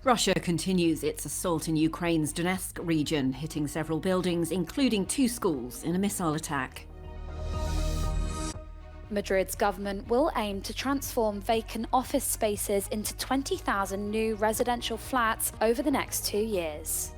Russia continues its assault in Ukraine's Donetsk region, hitting several buildings, including 2 schools, in a missile attack. Madrid's government will aim to transform vacant office spaces into 20,000 new residential flats over the next 2 years.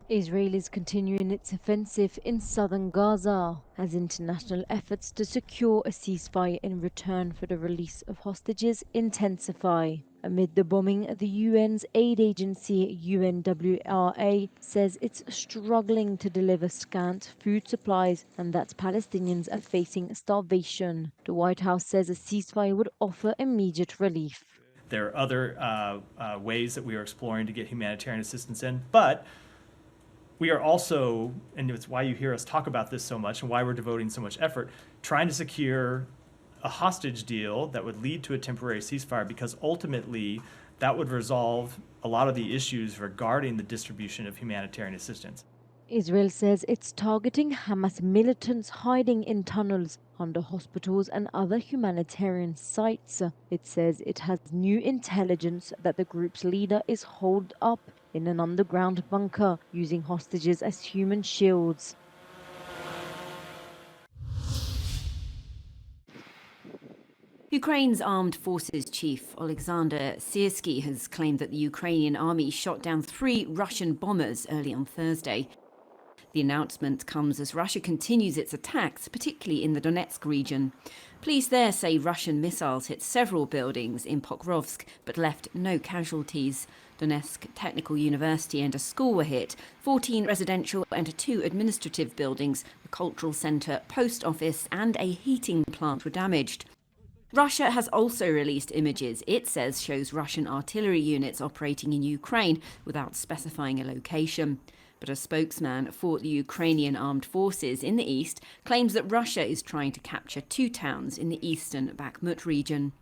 Israel is continuing its offensive in southern Gaza as international efforts to secure a ceasefire in return for the release of hostages intensify. Amid the bombing, the UN's aid agency UNWRA says it's struggling to deliver scant food supplies and that Palestinians are facing starvation. The White House says a ceasefire would offer immediate relief. There are other ways that we are exploring to get humanitarian assistance in, but we are also, and it's why you hear us talk about this so much and why we're devoting so much effort, trying to secure a hostage deal that would lead to a temporary ceasefire, because ultimately that would resolve a lot of the issues regarding the distribution of humanitarian assistance. Israel says it's targeting Hamas militants hiding in tunnels under hospitals and other humanitarian sites. It says it has new intelligence that the group's leader is holed up in an underground bunker using hostages as human shields. Ukraine's armed forces chief, Alexander Syrskyi, has claimed that the Ukrainian army shot down 3 Russian bombers early on Thursday. The announcement comes as Russia continues its attacks, particularly in the Donetsk region. Police there say Russian missiles hit several buildings in Pokrovsk, but left no casualties. Donetsk Technical University and a school were hit. 14 residential and 2 administrative buildings, a cultural centre, post office and a heating plant were damaged. Russia has also released images it says shows Russian artillery units operating in Ukraine without specifying a location. But a spokesman for the Ukrainian armed forces in the east claims that Russia is trying to capture 2 towns in the eastern Bakhmut region.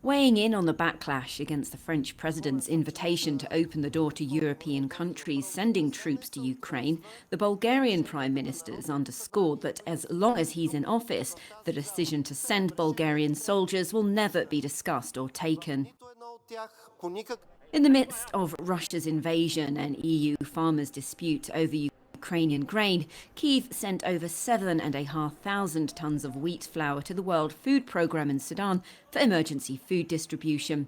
Weighing in on the backlash against the French president's invitation to open the door to European countries sending troops to Ukraine, the Bulgarian prime minister has underscored that as long as he's in office, the decision to send Bulgarian soldiers will never be discussed or taken. In the midst of Russia's invasion and EU farmers' dispute over Ukrainian grain, Kyiv sent over 7,500 tons of wheat flour to the World Food Programme in Sudan for emergency food distribution.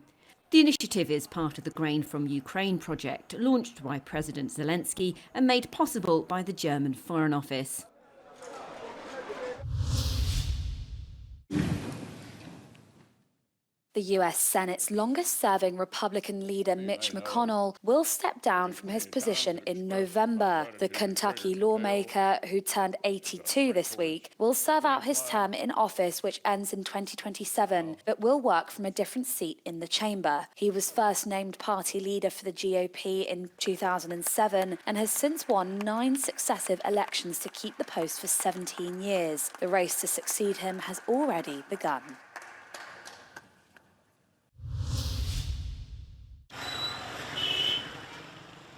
The initiative is part of the Grain from Ukraine project, launched by President Zelensky and made possible by the German Foreign Office. The US Senate's longest-serving Republican leader Mitch McConnell will step down from his position in November. The Kentucky lawmaker, who turned 82 this week, will serve out his term in office, which ends in 2027, but will work from a different seat in the chamber. He was first named party leader for the GOP in 2007 and has since won 9 successive elections to keep the post for 17 years. The race to succeed him has already begun.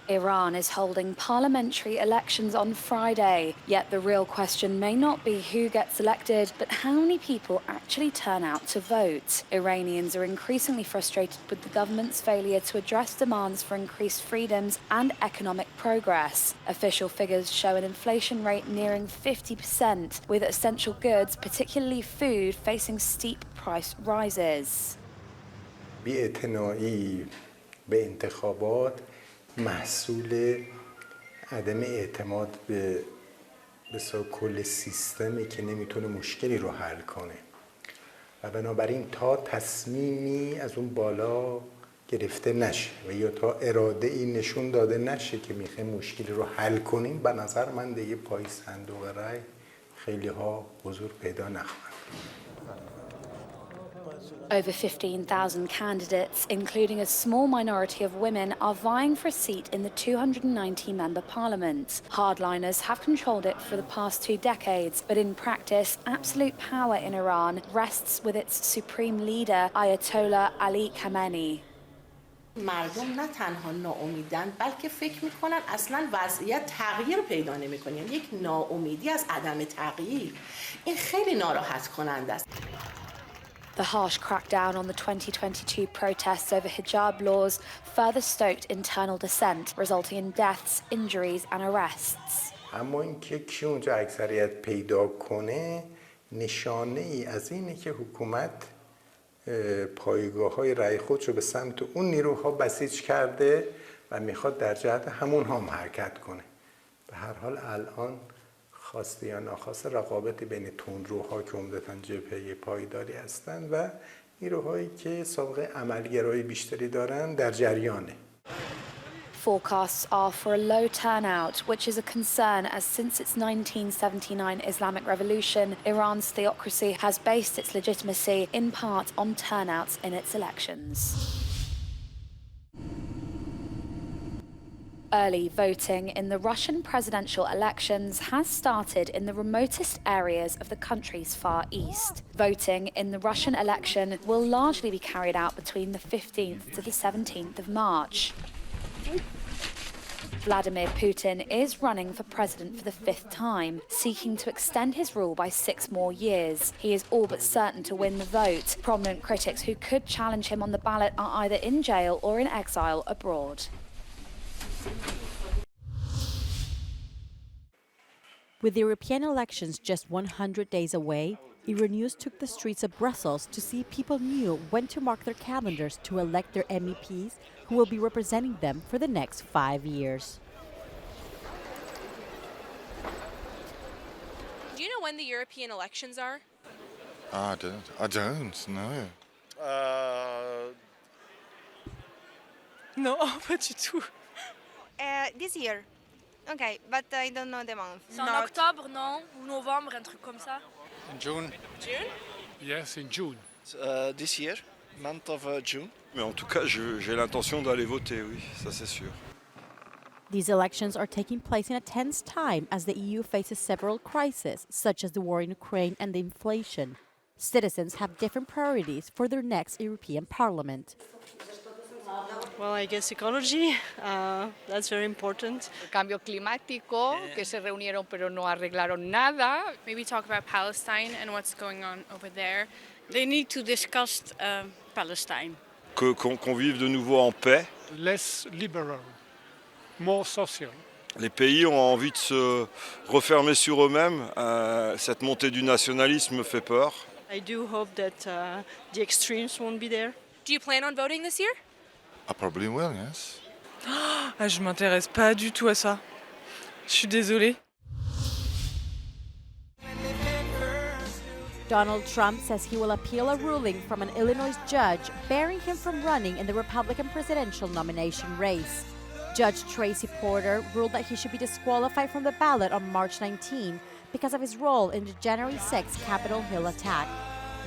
Iran is holding parliamentary elections on Friday, yet the real question may not be who gets elected, but how many people actually turn out to vote. Iranians are increasingly frustrated with the government's failure to address demands for increased freedoms and economic progress. Official figures show an inflation rate nearing 50%, with essential goods, particularly food, facing steep price rises. محصول عدم اعتماد به کل سیستمی که نمیتونه مشکلی رو حل کنه و بنابراین تا تصمیمی از اون بالا گرفته نشه و یا تا اراده ای نشون داده نشه که میخوایم مشکلی رو حل کنیم، به نظر من دیگه پای صندوق رای خیلی ها حضور پیدا نخواهند. Over 15,000 candidates, including a small minority of women, are vying for a seat in the 290-member parliament. Hardliners have controlled it for the past 2 decades, but in practice, absolute power in Iran rests with its supreme leader, Ayatollah Ali Khamenei. مردم نه تنها ناامیدن بلکه فکر میکنن اصلا وضعیت تغییر پیدا نمیکنه، یعنی یک ناامیدی از عدم تغییر. این خیلی ناراحت کننده است. The harsh crackdown on the 2022 protests over hijab laws further stoked internal dissent, resulting in deaths, injuries and arrests. اما اینکه کی اونجا اکثریت پیدا کنه نشانه ای از اینه که حکومت پایگاه‌های رأی خودش رو به سمت اون نیروها بسیج کرده و میخواد در جهت همون هم حرکت کنه. به هر حال الان خواسته یا ناخواسته رقابتی بین تندروها که عمدتاً جبهه پایداری هستند و نیروهایی که سابقه عملگرایی بیشتری دارن در جریانه. Forecasts are for a low turnout, which is a concern as since its 1979 Islamic Revolution, Iran's theocracy has based its legitimacy in part on turnouts in its elections. Early voting in the Russian presidential elections has started in the remotest areas of the country's far east. Voting in the Russian election will largely be carried out between the 15th to the 17th of March. Vladimir Putin is running for president for the fifth time, seeking to extend his rule by 6 more years. He is all but certain to win the vote. Prominent critics who could challenge him on the ballot are either in jail or in exile abroad. With the European elections just 100 days away, Euronews took the streets of Brussels to see if people knew when to mark their calendars to elect their MEPs who will be representing them for the next 5 years. Do you know when the European elections are? I don't know. No, pas du tout. This year. Okay, but I don't know the month. C'est en octobre, non? Ou novembre, un truc comme ça? In June. June? Yes, in June. This year, month of June. Mais en tout cas, j'ai l'intention d'aller voter, oui, ça c'est sûr. These elections are taking place in a tense time as the EU faces several crises, such as the war in Ukraine and the inflation. Citizens have different priorities for their next European Parliament. Well, I guess ecology, that's very important. El cambio climático, que se reunieron pero no arreglaron nada. Maybe talk about Palestine and what's going on over there. They need to discuss Palestine. Qu'on vive de nouveau en paix. Less liberal, more social. Les pays ont envie de se refermer sur eux-mêmes. Cette montée du nationalisme me fait peur. I do hope that the extremes won't be there. Do you plan on voting this year? I probably will, yes. Ah, je m'intéresse pas du tout à ça. Je suis désolée. Donald Trump says he will appeal a ruling from an Illinois judge barring him from running in the Republican presidential nomination race. Judge Tracy Porter ruled that he should be disqualified from the ballot on March 19 because of his role in the January 6 Capitol Hill attack.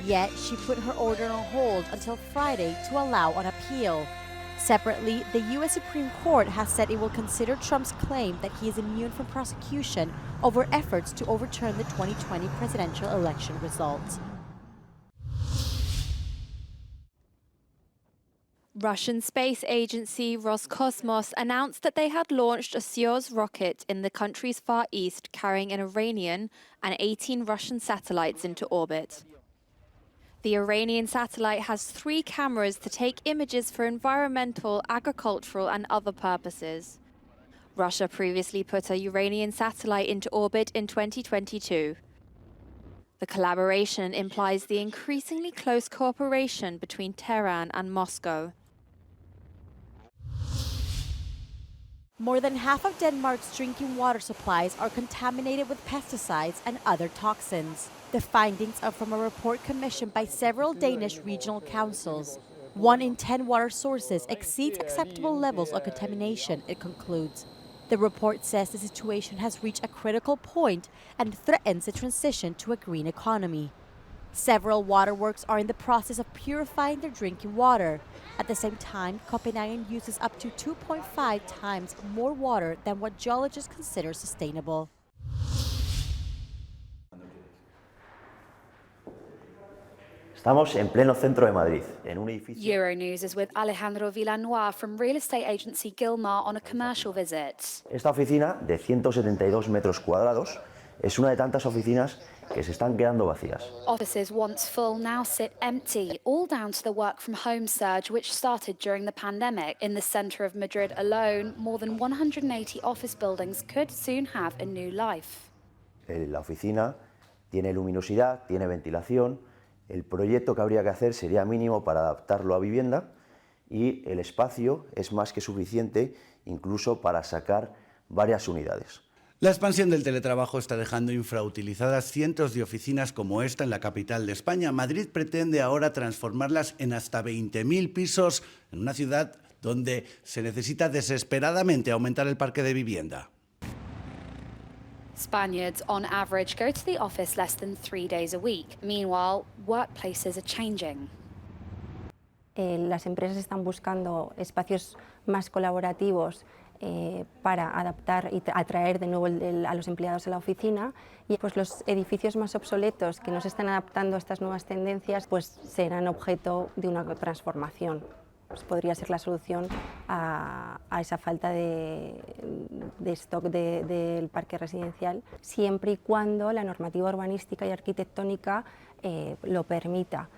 Yet, she put her order on hold until Friday to allow an appeal. Separately, the U.S. Supreme Court has said it will consider Trump's claim that he is immune from prosecution over efforts to overturn the 2020 presidential election results. Russian space agency Roscosmos announced that they had launched a Soyuz rocket in the country's far east carrying an Iranian and 18 Russian satellites into orbit. The Iranian satellite has 3 cameras to take images for environmental, agricultural and other purposes. Russia previously put a Iranian satellite into orbit in 2022. The collaboration implies the increasingly close cooperation between Tehran and Moscow. More than half of Denmark's drinking water supplies are contaminated with pesticides and other toxins. The findings are from a report commissioned by several Danish regional councils. 1 in 10 water sources exceeds acceptable levels of contamination, it concludes. The report says the situation has reached a critical point and threatens the transition to a green economy. Several waterworks are in the process of purifying their drinking water. At the same time, Copenhagen uses up to 2.5 times more water than what geologists consider sustainable. Estamos en pleno centro de Madrid, en un edificio. Euronews is with Alejandro Villanueva from real estate agency Gilmar on a commercial visit. Esta oficina, de 172 metros cuadrados, es una de tantas oficinas que se están quedando vacías. Offices once full now sit empty, all down to the work from home surge which started during the pandemic. In the centre of Madrid alone, more than 180 office buildings could soon have a new life. La oficina tiene luminosidad, tiene ventilación. El proyecto que habría que hacer sería mínimo para adaptarlo a vivienda y el espacio es más que suficiente incluso para sacar varias unidades. La expansión del teletrabajo está dejando infrautilizadas cientos de oficinas como esta en la capital de España. Madrid pretende ahora transformarlas en hasta 20.000 pisos en una ciudad donde se necesita desesperadamente aumentar el parque de vivienda. Spaniards, on average, go to the office less than 3 days a week. Meanwhile, workplaces are changing. Las empresas están buscando espacios más colaborativos para adaptar y atraer de nuevo a los empleados a la oficina, y pues los edificios más obsoletos que no se están adaptando a estas nuevas tendencias pues serán objeto de una transformación. Pues podría ser la solución a esa falta de stock del parque residencial, siempre y cuando la normativa urbanística y arquitectónica lo permita.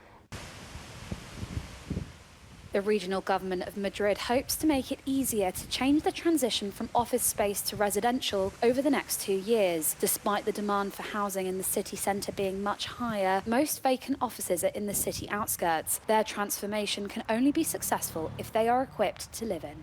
The regional government of Madrid hopes to make it easier to change the transition from office space to residential over the next 2 years. Despite the demand for housing in the city centre being much higher, most vacant offices are in the city outskirts. Their transformation can only be successful if they are equipped to live in.